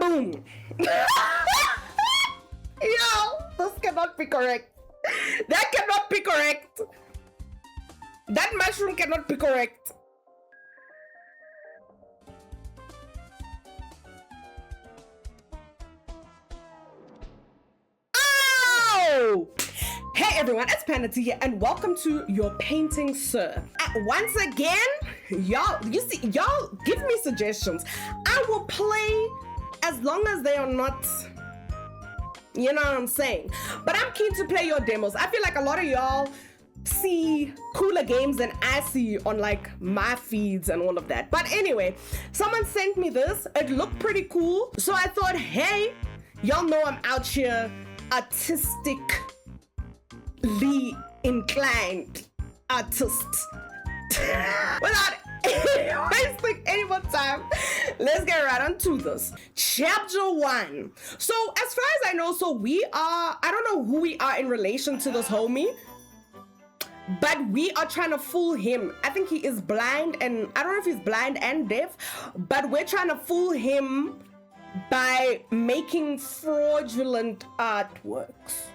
Boom. Yo, this cannot be correct. That cannot be correct. That mushroom cannot be correct. Oh! Hey everyone, it's Panity here and welcome to your painting, sir. Once again, y'all give me suggestions. I will play as long as they are not, you know what I'm saying? But I'm keen to play your demos. I feel like a lot of y'all see cooler games than I see on like my feeds and all of that. But anyway, someone sent me this. It looked pretty cool. So I thought, hey, y'all know I'm out here artistically inclined artist. Without wasting any more time, let's get right on to this. Chapter 1. So as far as I know, I don't know who we are in relation to this homie, but we are trying to fool him. I think he is blind, and I don't know if he's blind and deaf, but we're trying to fool him by making fraudulent artworks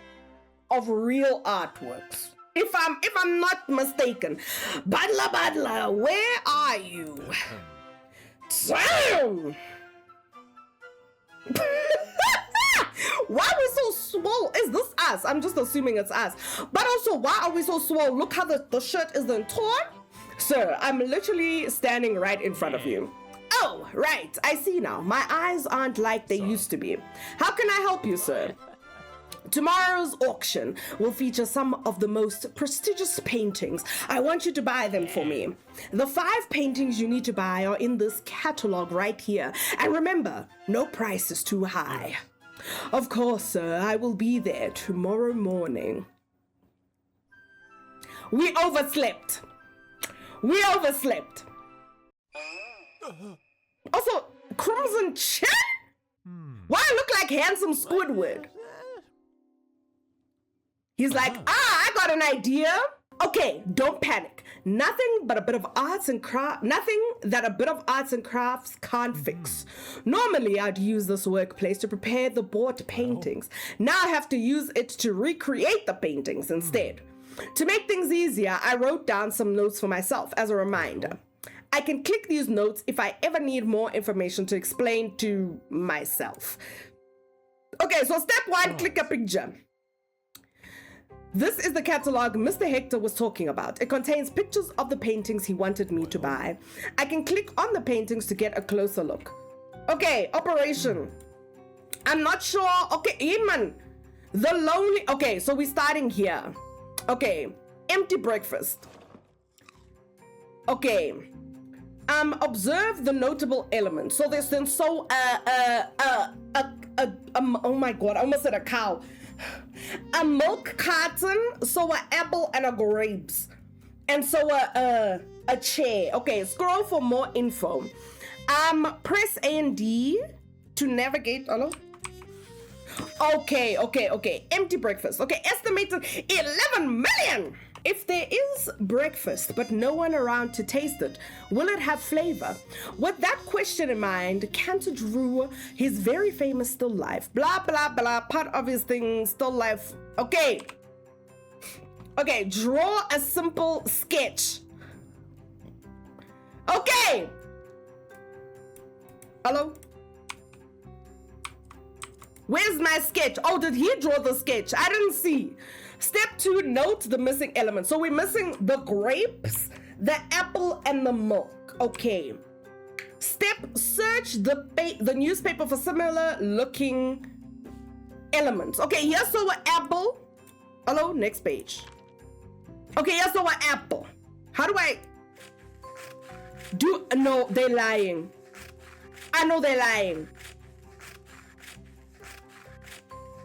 of real artworks. If I'm not mistaken. Badla, where are you? Damn! Why are we so swole? Is this us? I'm just assuming it's us. But also, why are we so swole? Look how the shirt isn't torn. Sir, I'm literally standing right in front of you. Oh, right. I see now. My eyes aren't like they used to be. How can I help you, sir? Tomorrow's auction will feature some of the most prestigious paintings. I want you to buy them for me. The 5 paintings you need to buy are in this catalog right here. And remember, no price is too high. Of course, sir, I will be there tomorrow morning. We overslept. Also, Crimson Chin? Why I look like handsome Squidward? He's like, I got an idea. Okay, don't panic. Nothing that a bit of arts and crafts can't fix. Normally, I'd use this workplace to prepare the bought paintings. Now I have to use it to recreate the paintings instead. To make things easier, I wrote down some notes for myself as a reminder. I can click these notes if I ever need more information to explain to myself. Okay, so step 1, click a picture. This is the catalog Mr. Hector was talking about. It contains pictures of the paintings he wanted me to buy. I can click on the paintings to get a closer look. Okay, operation. I'm not sure. Okay, Iman. The lonely. Okay, so we're starting here. Okay, empty breakfast. Okay. Observe the notable elements. So there's then oh my god, I almost said a cow. A milk carton, so an apple and a grapes, and so a chair. Okay, scroll for more info. Press A and D to navigate. Hello. Okay. Empty breakfast. Okay, estimated 11 million. If there is breakfast but no one around to taste it, will it have flavor? With that question in mind, Cantor drew his very famous still life. Blah, blah, blah, part of his thing, still life. Okay, draw a simple sketch. Okay. Hello? Where's my sketch? Oh, did he draw the sketch? I didn't see. Step 2, note the missing elements. So we're missing the grapes, the apple, and the milk. Okay. Step, search the newspaper for similar looking elements. Okay, here's so an apple. Hello, next page. Okay, here's so an apple. How do I do? No, they're lying. I know they're lying.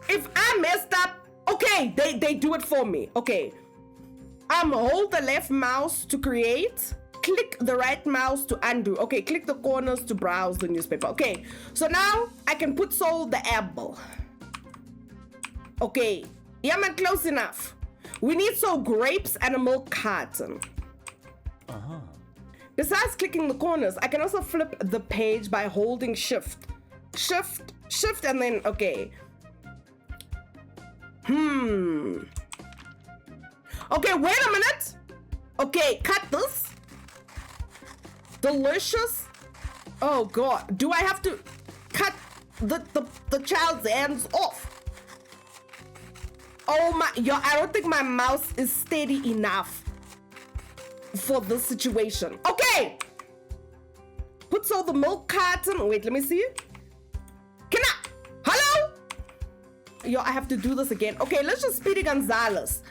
If I messed up, okay, they do it for me. Okay. Hold the left mouse to create. Click the right mouse to undo. Okay, click the corners to browse the newspaper. Okay, so now I can put the apple. Okay, yeah, man, close enough. We need grapes and a milk carton. Besides clicking the corners, I can also flip the page by holding shift shift, and then, okay. Okay, wait a minute. Okay, cut this. Delicious. Oh God, do I have to cut the child's hands off? Oh my, yo, I don't think my mouse is steady enough for this situation. Okay. Puts all the milk carton. Wait, let me see. Can I? Hello? Yo, I have to do this again. Okay, let's just Speedy Gonzalez.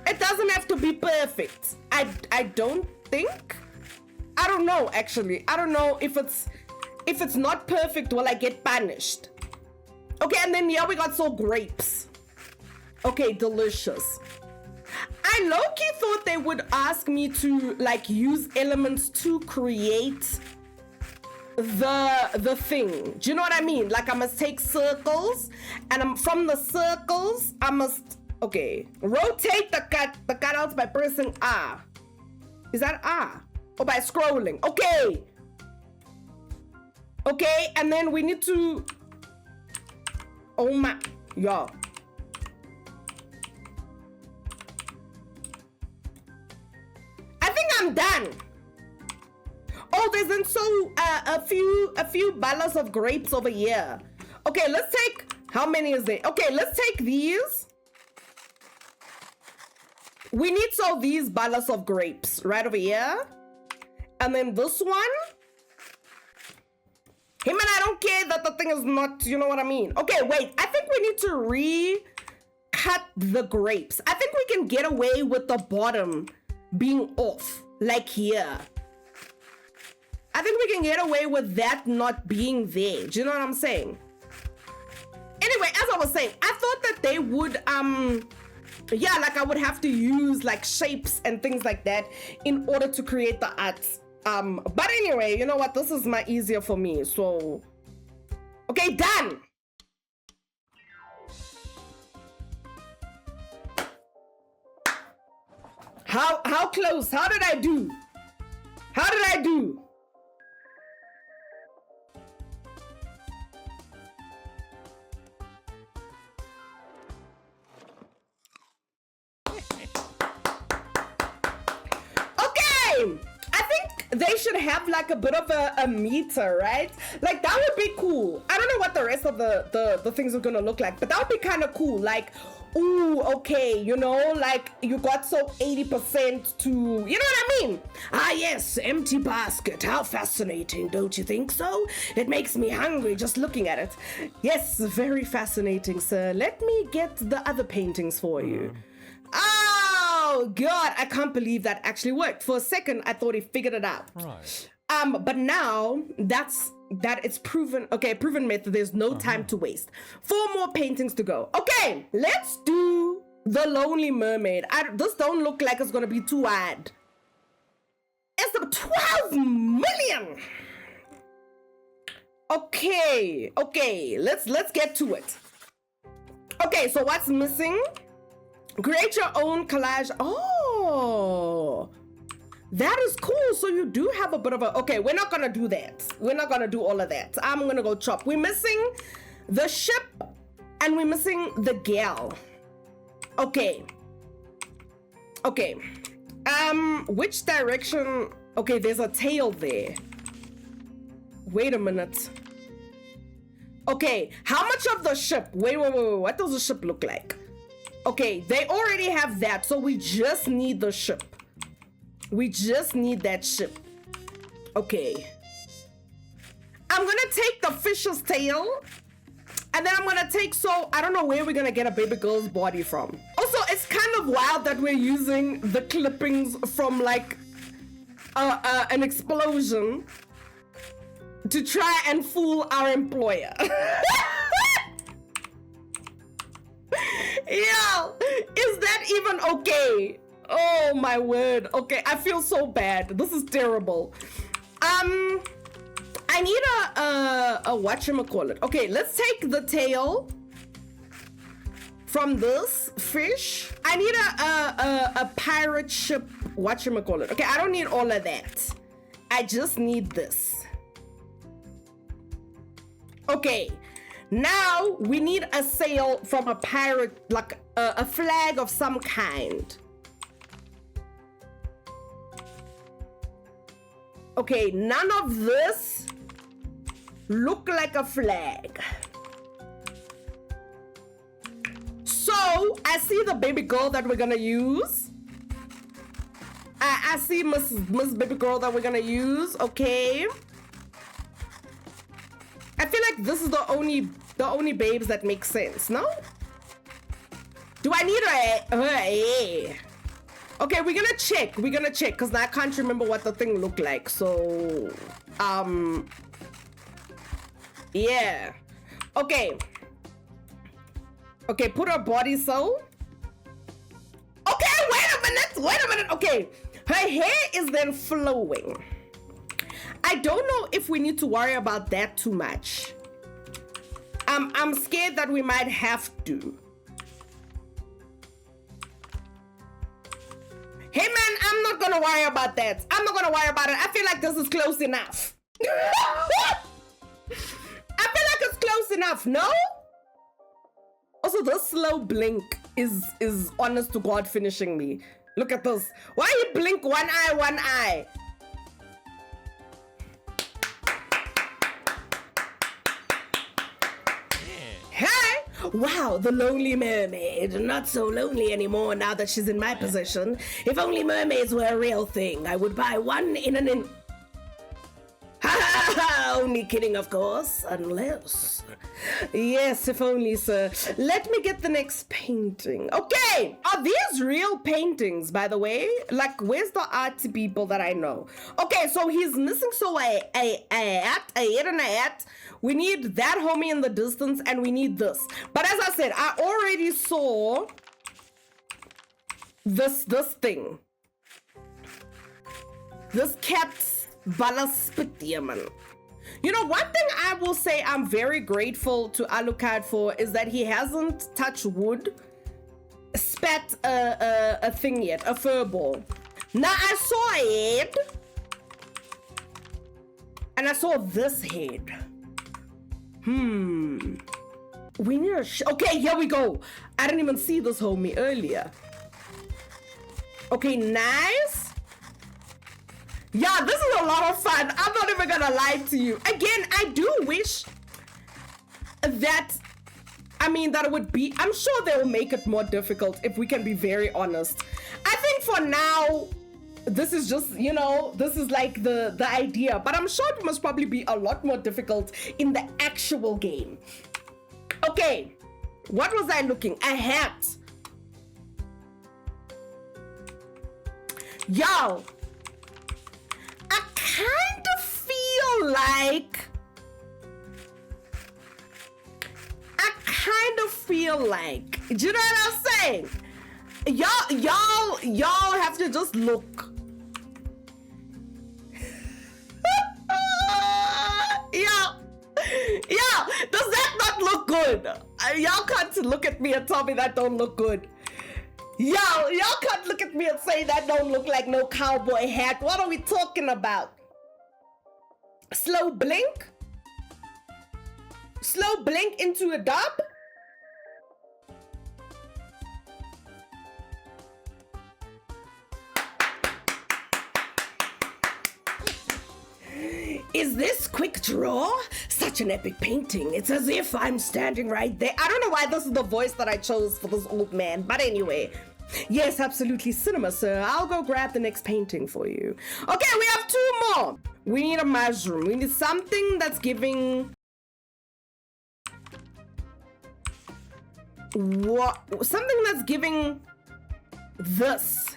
It doesn't have to be perfect. I don't think. I don't know, actually. I don't know if it's not perfect, will I get punished? Okay, and then, yeah, we got some grapes. Okay, delicious. I low-key thought they would ask me to, like, use elements to create the thing. Do you know what I mean? Like, I must take circles, and from the circles, I must, okay, rotate the cutouts by pressing R. Is that R? Or by scrolling? Okay. Okay, and then we need to, oh my, yo. I think I'm done. Oh, there's a few ballas of grapes over here. Okay, let's take, how many is there? Okay, let's take these. We need these ballas of grapes right over here. And then this one. Hey man, I don't care that the thing is not, you know what I mean? Okay, wait, I think we need to re-cut the grapes. I think we can get away with the bottom being off, like here. I think we can get away with that not being there. Do you know what I'm saying? Anyway, as I was saying, I thought that they would, yeah, like I would have to use like shapes and things like that in order to create the arts. But anyway, you know what? This is much easier for me. So, okay, done. How close? How did I do? How did I do? Okay. I think they should have like a bit of a meter, right? Like that would be cool. I don't know what the rest of the things are gonna look like, but that would be kind of cool. Like, ooh, okay, you know, like you got so 80% to, you know what I mean? Ah, yes, empty basket. How fascinating, don't you think so? It makes me hungry just looking at it. Yes, very fascinating, sir. Let me get the other paintings for you. Oh God, I can't believe that actually worked. For a second, I thought he figured it out. Right. But now that it's proven, okay, proven method, there's no time to waste. 4 more paintings to go. Okay, let's do the Lonely Mermaid. This don't look like it's gonna be too hard. It's a 12 million. Okay, let's get to it. Okay, so what's missing? Create your own collage. Oh, that is cool. So you do have a bit of a, okay, we're not gonna do that. We're not gonna do all of that. I'm gonna go chop. We're missing the ship and we're missing the gal. Okay. Which direction? Okay, there's a tail there. Wait a minute. Okay, how much of the ship? Wait, what does the ship look like? Okay, they already have that, so we just need the ship. We just need that ship. Okay. I'm gonna take the fish's tail, and then I'm gonna take, so I don't know where we're gonna get a baby girl's body from. Also, it's kind of wild that we're using the clippings from like an explosion to try and fool our employer. Yo, is that even okay? Oh my word. Okay, I feel so bad. This is terrible. I need a whatchamacallit. Okay, let's take the tail from this fish. I need a pirate ship whatchamacallit. Okay, I don't need all of that. I just need this. Okay, now we need a sail from a pirate, like a flag of some kind. Okay, none of this look like a flag. So I see the baby girl that we're gonna use. I see Miss Baby Girl that we're gonna use. Okay. I feel like this is the only babes that make sense. No? Do I need her? Okay, we're gonna check. Because I can't remember what the thing looked like. So, yeah. Okay. Okay, put her body so. Okay, wait a minute. Okay, her hair is then flowing. I don't know if we need to worry about that too much. I'm scared that we might have to. Hey man, I'm not gonna worry about that. I'm not gonna worry about it. I feel like this is close enough. I feel like it's close enough, no? Also, this slow blink is honest to God finishing me. Look at this. Why you blink one eye? Hey! Wow, the lonely mermaid. Not so lonely anymore now that she's in my possession. If only mermaids were a real thing, I would buy one in an Ha ha ha! Only kidding, of course. Unless. Yes, if only, sir. Let me get the next painting. Okay! Are these real paintings, by the way? Like, where's the art people that I know? Okay, so he's missing a hat, a head and a hat. We need that homie in the distance, and we need this. But as I said, I already saw this thing. This cat's Balaspitiaman. You know, one thing I will say I'm very grateful to Alucard for is that he hasn't touched wood, spat a thing yet, a furball. Now I saw a head, and I saw this head. We need a okay, here we go. I didn't even see this homie earlier. Okay, nice. Yeah, this is a lot of fun. I'm not even gonna lie to you. Again, I do wish that, that it would be, I'm sure they'll make it more difficult if we can be very honest. I think for now, this is just, this is like the idea, but I'm sure it must probably be a lot more difficult in the actual game. Okay, what was I looking? A hat. Yo. I kind of feel like, do you know what I'm saying? Y'all have to just look. Yeah, does that not look good? Y'all can't look at me and tell me that don't look good. Y'all can't look at me and say that don't look like no cowboy hat. What are we talking about? Slow blink? Slow blink into a dub? Is this quick draw? Such an epic painting. It's as if I'm standing right there. I don't know why this is the voice that I chose for this old man, but anyway. Yes, absolutely. Cinema, sir. I'll go grab the next painting for you. Okay, we have two more. We need a mushroom. We need something that's giving... What? Something that's giving this.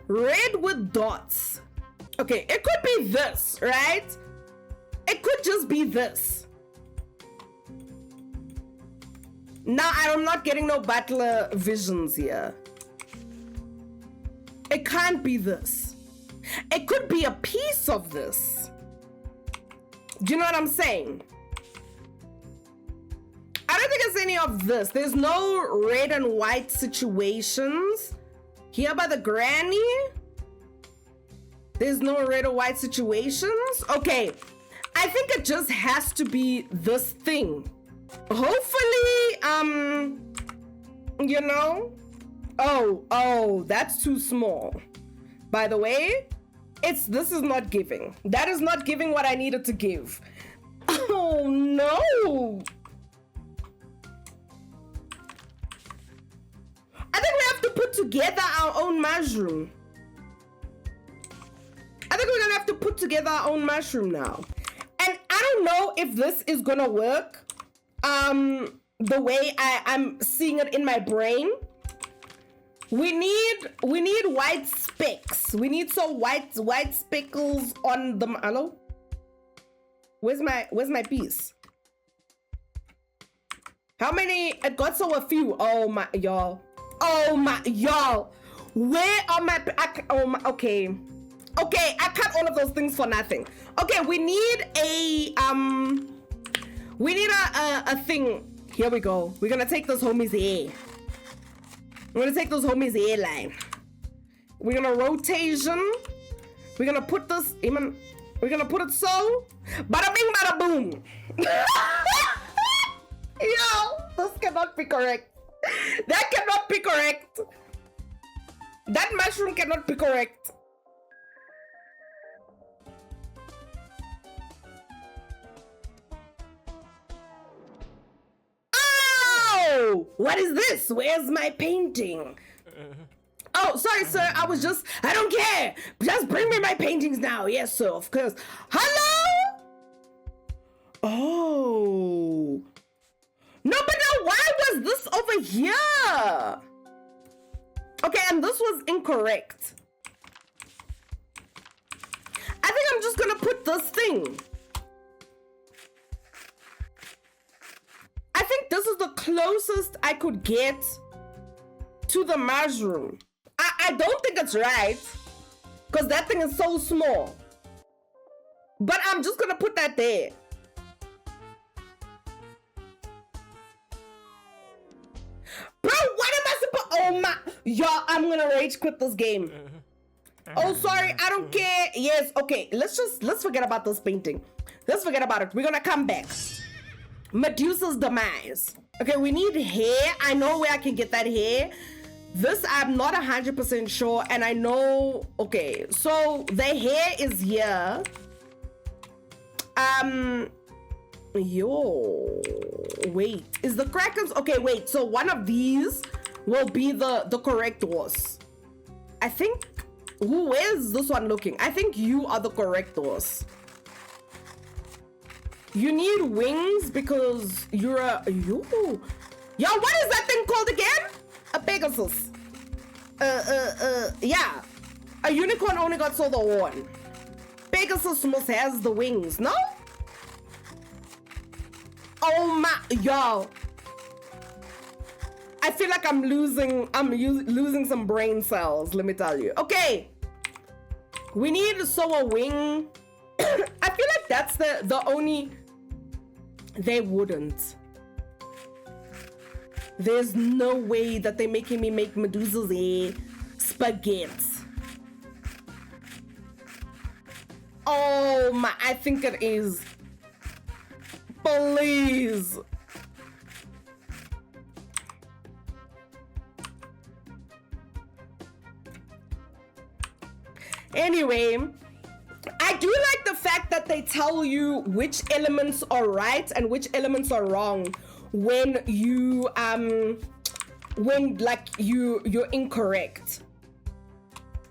Red with dots. Okay, it could be this, right? It could just be this. Now, I'm not getting no battler visions here. It can't be this. It could be a piece of this. Do you know what I'm saying? I don't think it's any of this. There's no red and white situations. Here by the granny. There's no red or white situations. Okay, I think it just has to be this thing. Hopefully, you know. Oh, that's too small. By the way, this is not giving. That is not giving what I needed to give. Oh no. I think we have to put together our own mushroom. I think we're gonna have to put together our own mushroom now. And I don't know if this is gonna work the way I'm seeing it in my brain. We need white specks. We need some white speckles on the hello? Where's my piece? How many? It got so a few. Oh my y'all. Oh my y'all. Where are my okay. Okay, I cut all of those things for nothing. Okay, we need a thing. Here we go. We're gonna take this homie's hair. We're gonna take this homie's hairline. We're gonna rotation. We're gonna put this even. We're gonna put it so. Bada bing, bada boom. Yo, this cannot be correct. That cannot be correct. That mushroom cannot be correct. What is this? Where's my painting? Oh, sorry, sir. I don't care. Just bring me my paintings now. Yes, sir, of course. Hello? Oh. No, but now why was this over here? Okay, and this was incorrect. I think I'm just gonna put this thing. I think this is the closest I could get to the mushroom. I don't think it's right because that thing is so small. But I'm just gonna put that there. Bro, what am I supposed? Oh my, y'all, I'm gonna rage quit this game. Oh, sorry, I don't care. Yes, okay, let's forget about this painting. Let's forget about it. We're gonna come back. Medusa's demise. Okay, we need hair. I know where I can get that hair. This I'm not 100% sure, and I know. Okay, so the hair is here. Yo, wait, is the Krakens? Okay, wait, so one of these will be the correct horse. I think. Where is this one looking? I think you are the correct horse. You need wings because you're a yo. Yo, what is that thing called again? A Pegasus. Yeah. A unicorn only got sold the horn. Pegasus must has the wings, no? Oh my, y'all. I feel like I'm losing some brain cells, let me tell you. Okay. We need to sew a wing. I feel like that's the only. They wouldn't. There's no way that they're making me make Medusa's hair spaghetti. Oh my, I think it is. Please. Anyway, I do like the fact that they tell you which elements are right and which elements are wrong when you you're incorrect.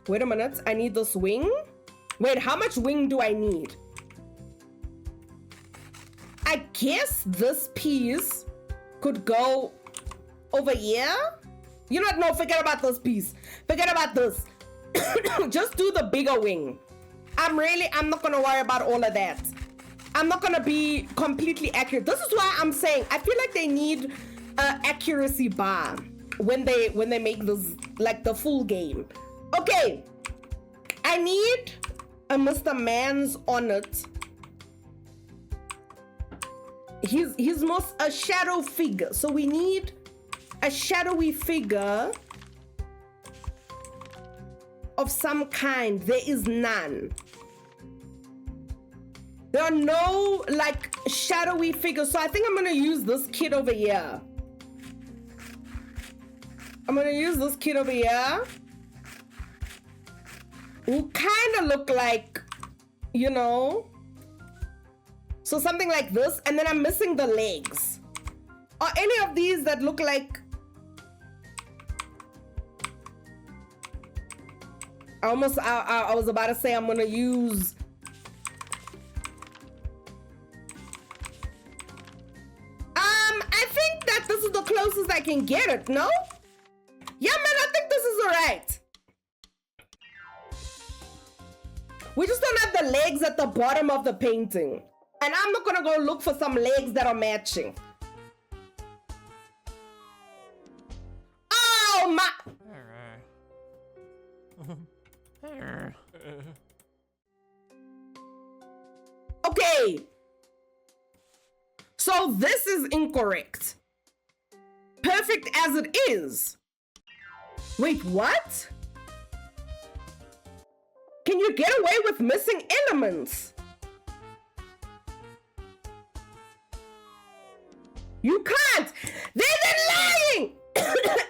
Wait a minute, I need this wing. Wait, how much wing do I need? I guess this piece could go over here. You know what? No, forget about this piece. Forget about this. Just do the bigger wing. I'm not gonna worry about all of that. I'm not gonna be completely accurate. This is why I'm saying I feel like they need an accuracy bar when they make this like the full game. Okay, I need a Mr. Man's on it. He's most a shadow figure, so we need a shadowy figure. of some kind. There is none. There are no like shadowy figures. So I think I'm gonna use this kid over here. I'm gonna use this kid over here. Who kind of look like, you know, so something like this. And then I'm missing the legs. Are any of these that look like, I was about to say I'm gonna use, I think that this is the closest I can get it, no? Yeah, man, I think this is all right. We just don't have the legs at the bottom of the painting. And I'm not gonna go look for some legs that are matching. Oh my! Okay. So this is incorrect. Perfect as it is. Wait, what? Can you get away with missing elements? You can't! They've been lying!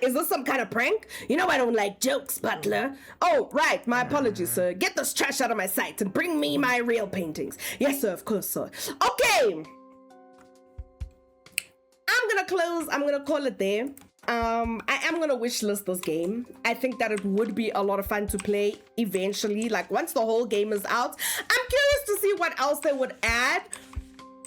Is this some kind of prank? You know I don't like jokes, butler. Oh, right. My apologies, sir. Get this trash out of my sight and bring me my real paintings. Yes, sir. Of course, sir. Okay. I'm gonna call it there. I am gonna wishlist this game. I think that it would be a lot of fun to play eventually, like once the whole game is out. I'm curious to see what else they would add.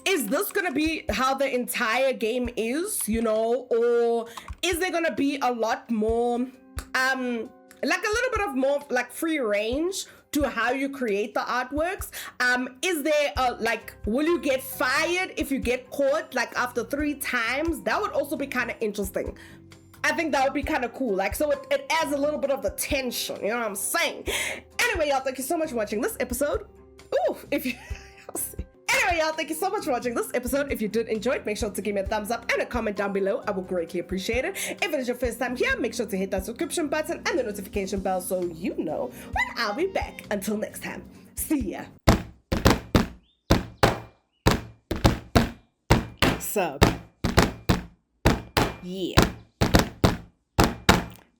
Is this gonna be how the entire game is, you know, or is there gonna be a lot more, like a little bit of more like free range to how you create the artworks? Is there like, will you get fired if you get caught like after 3 times? That would also be kind of interesting. I think that would be kind of cool. Like, so it adds a little bit of the tension, you know what I'm saying? Anyway, y'all, thank you so much for watching this episode. Ooh, if you, anyway, y'all, thank you so much for watching this episode. If you did enjoy it, make sure to give me a thumbs up and a comment down below. I will greatly appreciate it. If it is your first time here, make sure to hit that subscription button and the notification bell so you know when I'll be back. Until next time, see ya. Sub. Yeah.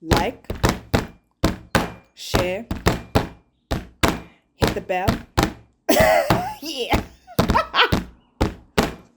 Like. Share. Hit the bell. Yeah.